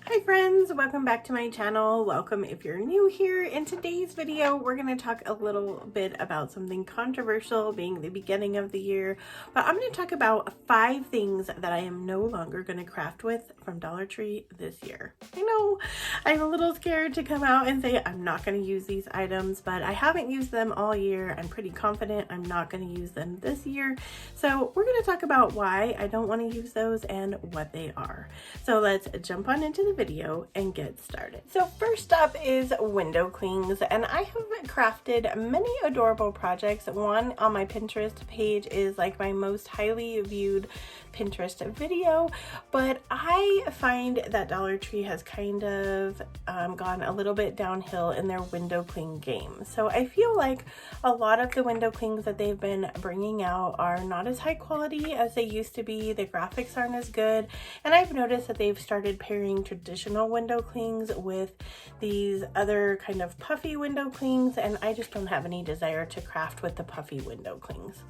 Hi friends, welcome back to my channel. Welcome if you're new here. In today's video, we're going to talk a little bit about something controversial, being the beginning of the year, but I'm going to talk about 5 things that I am no longer going to craft with from Dollar Tree this year. I know I'm a little scared to come out and say I'm not going to use these items, but I haven't used them all year. I'm pretty confident I'm not going to use them this year. So we're going to talk about why I don't want to use those and what they are. So let's jump on into the video and get started. So first up is window clings, and I have crafted many adorable projects. One on my Pinterest page is like my most highly viewed Pinterest video, but I find that Dollar Tree has kind of gone a little bit downhill in their window cling game. So I feel like a lot of the window clings that they've been bringing out are not as high quality as they used to be. The graphics aren't as good, and I've noticed that they've started pairing traditional window clings with these other kind of puffy window clings, and I just don't have any desire to craft with the puffy window clings.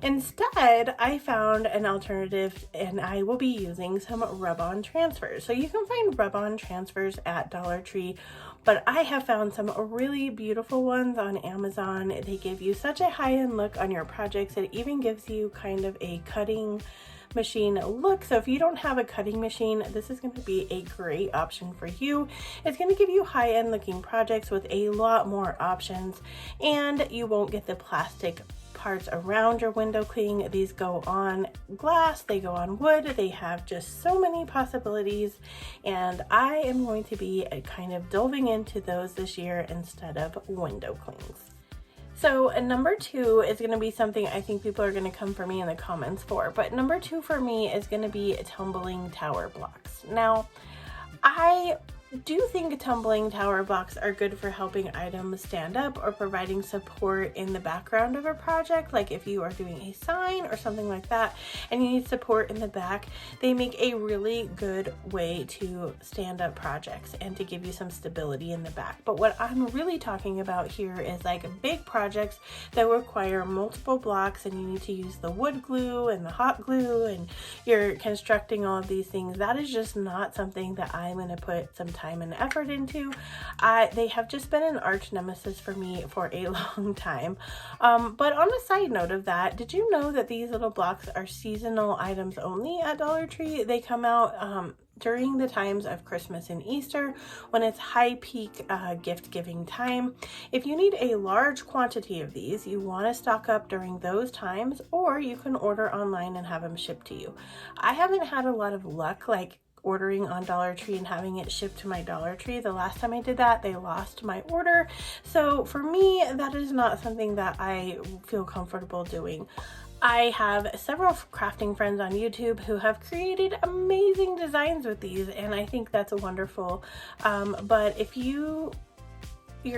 Instead, I found an alternative, and I will be using some rub-on transfers. So you can find rub-on transfers at Dollar Tree, but I have found some really beautiful ones on Amazon. They give you such a high-end look on your projects. It even gives you kind of a cutting machine look. So if you don't have a cutting machine, this is going to be a great option for you. It's going to give you high-end looking projects with a lot more options, and you won't get the plastic parts around your window cling. These go on glass, they go on wood, they have just so many possibilities, and I am going to be kind of delving into those this year instead of window clings. So number 2 is going to be something I think people are going to come for me in the comments for, but number 2 for me is going to be tumbling tower blocks. Now, I do think tumbling tower blocks are good for helping items stand up or providing support in the background of a project. Like if you are doing a sign or something like that and you need support in the back, they make a really good way to stand up projects and to give you some stability in the back. But what I'm really talking about here is like big projects that require multiple blocks, and you need to use the wood glue and the hot glue, and you're constructing all of these things. That is just not something that I'm going to put some time and effort into. They have just been an arch nemesis for me for a long time. But on a side note of that, did you know that these little blocks are seasonal items only at Dollar Tree? They come out during the times of Christmas and Easter, when it's high peak gift giving time. If you need a large quantity of these, you want to stock up during those times, or you can order online and have them shipped to you. I haven't had a lot of luck like ordering on Dollar Tree and having it shipped to my Dollar Tree. The last time I did that, they lost my order. So for me, that is not something that I feel comfortable doing. I have several crafting friends on YouTube who have created amazing designs with these, and I think that's wonderful. But if you're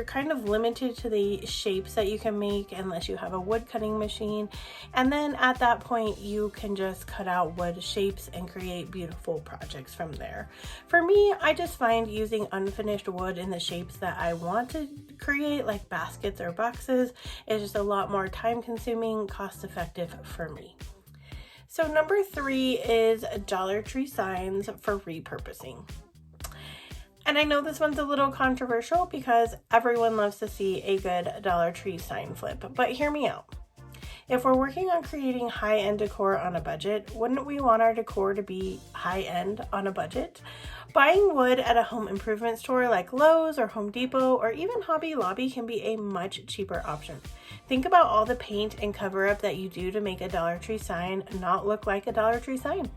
kind of limited to the shapes that you can make unless you have a wood cutting machine, and then at that point you can just cut out wood shapes and create beautiful projects from there. For me, I just find using unfinished wood in the shapes that I want to create, like baskets or boxes, is just a lot more time consuming, cost effective for me. So number 3 is Dollar Tree signs for repurposing. And I know this one's a little controversial because everyone loves to see a good Dollar Tree sign flip, but hear me out. If we're working on creating high-end decor on a budget, wouldn't we want our decor to be high-end on a budget? Buying wood at a home improvement store like Lowe's or Home Depot or even Hobby Lobby can be a much cheaper option. Think about all the paint and cover-up that you do to make a Dollar Tree sign not look like a Dollar Tree sign.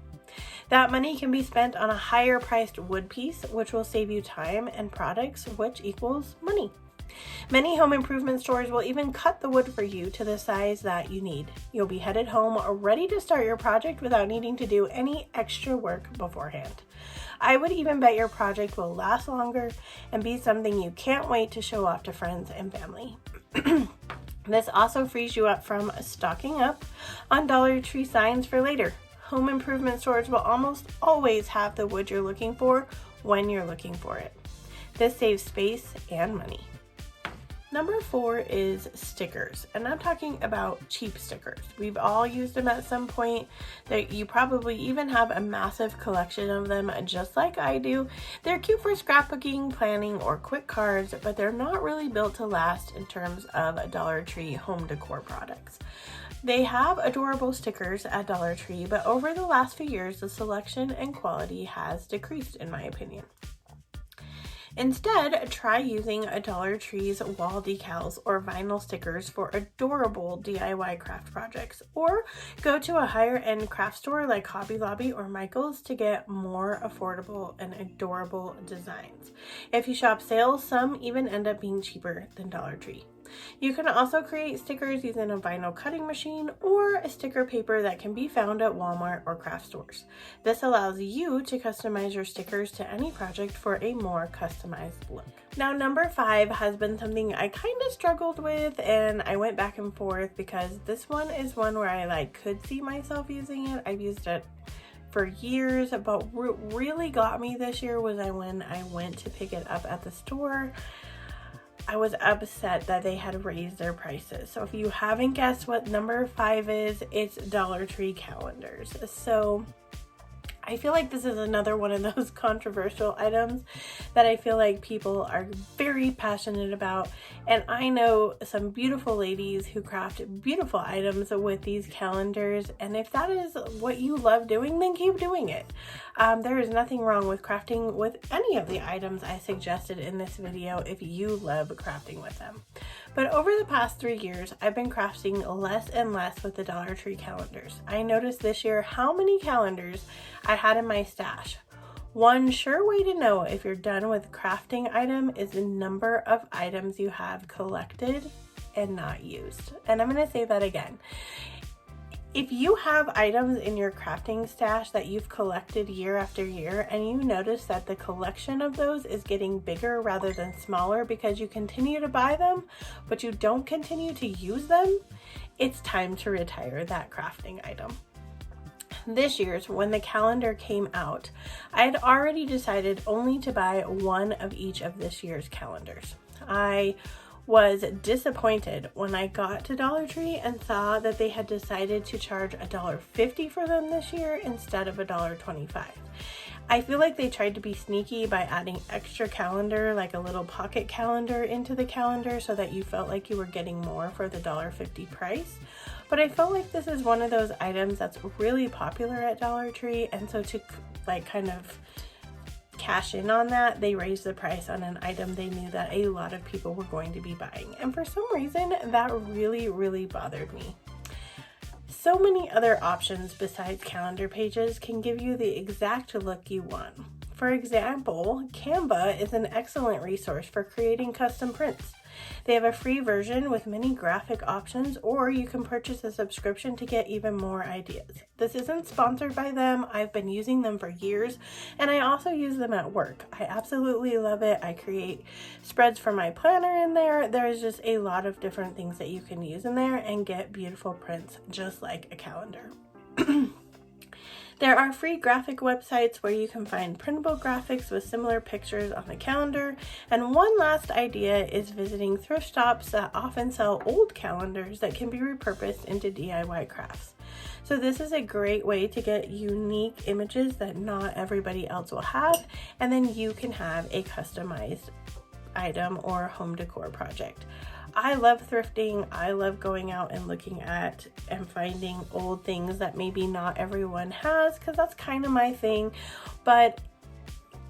That money can be spent on a higher priced wood piece, which will save you time and products, which equals money. Many home improvement stores will even cut the wood for you to the size that you need. You'll be headed home ready to start your project without needing to do any extra work beforehand. I would even bet your project will last longer and be something you can't wait to show off to friends and family. This also frees you up from stocking up on Dollar Tree signs for later. Home improvement stores will almost always have the wood you're looking for when you're looking for it. This saves space and money. Number 4 is stickers, and I'm talking about cheap stickers. We've all used them at some point. That you probably even have a massive collection of them, just like I do. They're cute for scrapbooking, planning, or quick cards, but they're not really built to last in terms of Dollar Tree home decor products. They have adorable stickers at Dollar Tree, but over the last few years, the selection and quality has decreased, in my opinion. Instead, try using a Dollar Tree's wall decals or vinyl stickers for adorable DIY craft projects, or go to a higher end craft store like Hobby Lobby or Michael's to get more affordable and adorable designs. If you shop sales, some even end up being cheaper than Dollar Tree. You can also create stickers using a vinyl cutting machine or a sticker paper that can be found at Walmart or craft stores. This allows you to customize your stickers to any project for a more customized look. Now, number 5 has been something I kind of struggled with, and I went back and forth because this one is one where I could see myself using it. I've used it for years, but what really got me this year was when I went to pick it up at the store. I was upset that they had raised their prices. So if you haven't guessed what number 5 is, it's Dollar Tree calendars. So I feel like this is another one of those controversial items that I feel like people are very passionate about. And I know some beautiful ladies who craft beautiful items with these calendars. And if that is what you love doing, then keep doing it. There is nothing wrong with crafting with any of the items I suggested in this video if you love crafting with them. But over the past 3 years, I've been crafting less and less with the Dollar Tree calendars. I noticed this year how many calendars I had in my stash. One sure way to know if you're done with crafting item is the number of items you have collected and not used. And I'm going to say that again. If you have items in your crafting stash that you've collected year after year, and you notice that the collection of those is getting bigger rather than smaller because you continue to buy them, but you don't continue to use them, it's time to retire that crafting item. This year's, when the calendar came out, I had already decided only to buy one of each of this year's calendars. I was disappointed when I got to Dollar Tree and saw that they had decided to charge $1.50 for them this year instead of $1.25. I feel like they tried to be sneaky by adding extra calendar, like a little pocket calendar, into the calendar so that you felt like you were getting more for the $1.50 price. But I felt like this is one of those items that's really popular at Dollar Tree, and so to kind of cash in on that, they raised the price on an item they knew that a lot of people were going to be buying. And for some reason, that really bothered me. So many other options besides calendar pages can give you the exact look you want. For example, Canva is an excellent resource for creating custom prints. They have a free version with many graphic options, or you can purchase a subscription to get even more ideas. This isn't sponsored by them. I've been using them for years, and I also use them at work. I absolutely love it. I create spreads for my planner in there. There's just a lot of different things that you can use in there and get beautiful prints just like a calendar. There are free graphic websites where you can find printable graphics with similar pictures on the calendar. And one last idea is visiting thrift shops that often sell old calendars that can be repurposed into DIY crafts. So this is a great way to get unique images that not everybody else will have, and then you can have a customized item or home decor project. I love thrifting. I love going out and looking at and finding old things that maybe not everyone has, because that's kind of my thing. But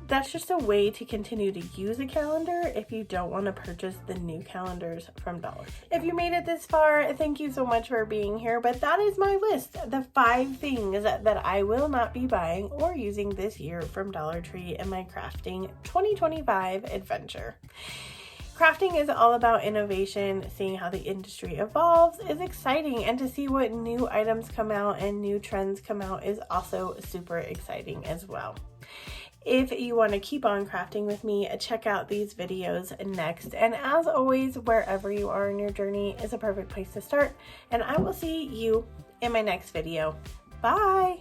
that's just a way to continue to use a calendar if you don't want to purchase the new calendars from Dollar Tree. If you made it this far, thank you so much for being here. But that is my list, the 5 things that I will not be buying or using this year from Dollar Tree in my crafting 2025 adventure. Crafting is all about innovation. Seeing how the industry evolves is exciting, and to see what new items come out and new trends come out is also super exciting as well. If you want to keep on crafting with me, check out these videos next. And as always, wherever you are in your journey is a perfect place to start. And I will see you in my next video. Bye!